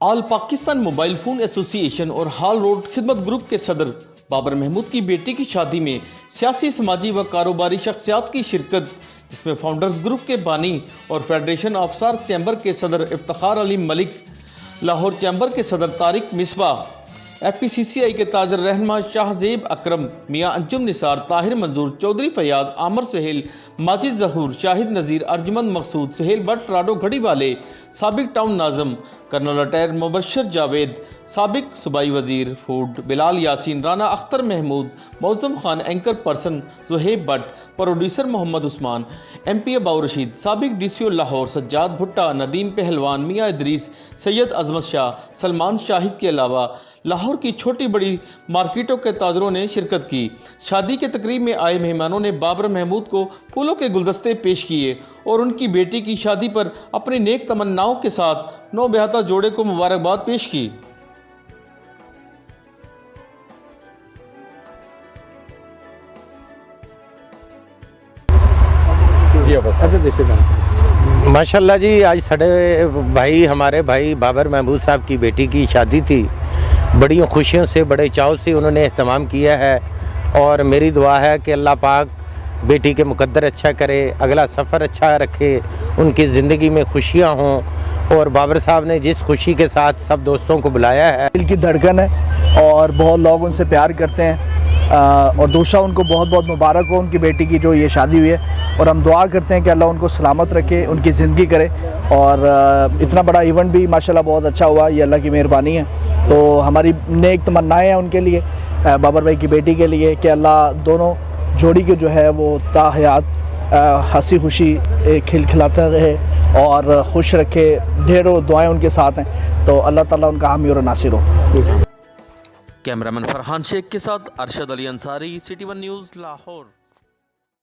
آل Pakistan mobile phone ایسوسی ایشن اور ہال روڈ خدمت گروپ کے صدر بابر محمود کی بیٹی کی شادی میں سیاسی سماجی و کاروباری شخصیات کی شرکت، جس میں فاؤنڈرز گروپ کے بانی اور فیڈریشن آف سارک چیمبر کے صدر افتخار علی ملک، لاہور چیمبر کے صدر طارق مصباح، ایف پی سی سی آئی کے تاجر رہنما شاہ زیب اکرم، میاں انجم نثار، طاہر منظور، چودھری فیاض، عامر سہیل، ماجد ظہور، شاہد نذیر، ارجمند مقصود، سہیل بٹ، راڈو گھڑی والے، سابق ٹاؤن ناظم کرنل ریٹائر مبشر جاوید، سابق صوبائی وزیر food Bilal Yasin, Rana Akhtar Mahmood, Moazzam Khan, anchor person Zohaib Butt, producer Muhammad Usman, M P اباؤ رشید، سابق D C O Lahore Sajjad Bhatta, Nadeem پہلوان، میاں ادریس، سید عظمت شاہ، سلمان شاہد کے علاوہ لاہور کی چھوٹی بڑی مارکیٹوں کے تاجروں نے شرکت کی۔ شادی کے تقریب میں آئے مہمانوں نے بابر محمود کو پھولوں کے گلدستے پیش کیے اور ان کی بیٹی کی شادی پر اپنی نیک تمناؤں کے ساتھ نوبہتہ جوڑے کو مبارکباد پیش کی۔ ماشاءاللہ جی، آج ساڑھے بھائی ہمارے بھائی بابر محمود صاحب کی بیٹی کی شادی تھی۔ بڑی خوشیوں سے، بڑے چاؤ سے انہوں نے اہتمام کیا ہے، اور میری دعا ہے کہ اللہ پاک بیٹی کے مقدر اچھا کرے، اگلا سفر اچھا رکھے، ان کی زندگی میں خوشیاں ہوں۔ اور بابر صاحب نے جس خوشی کے ساتھ سب دوستوں کو بلایا ہے، دل کی دھڑکن ہے اور بہت لوگ ان سے پیار کرتے ہیں، اور دوسرا ان کو بہت بہت مبارک ہو ان کی بیٹی کی جو یہ شادی ہوئی ہے، اور ہم دعا کرتے ہیں کہ اللہ ان کو سلامت رکھے، ان کی زندگی کرے، اور اتنا بڑا ایونٹ بھی ماشاءاللہ بہت اچھا ہوا، یہ اللہ کی مہربانی ہے۔ تو ہماری نیک تمنائیں ہیں ان کے لیے، بابر بھائی کی بیٹی کے لیے، کہ اللہ دونوں جوڑی کے جو ہے وہ تا حیات ہنسی خوشی کھلکھلاتا رہے اور خوش رکھے، ڈھیروں دعائیں ان کے ساتھ ہیں، تو اللہ تعالیٰ ان کا حامی اور ناصر ہو۔ کیمرامین فرحان شیخ کے ساتھ Arshad Ali Ansari, City One News, Lahore.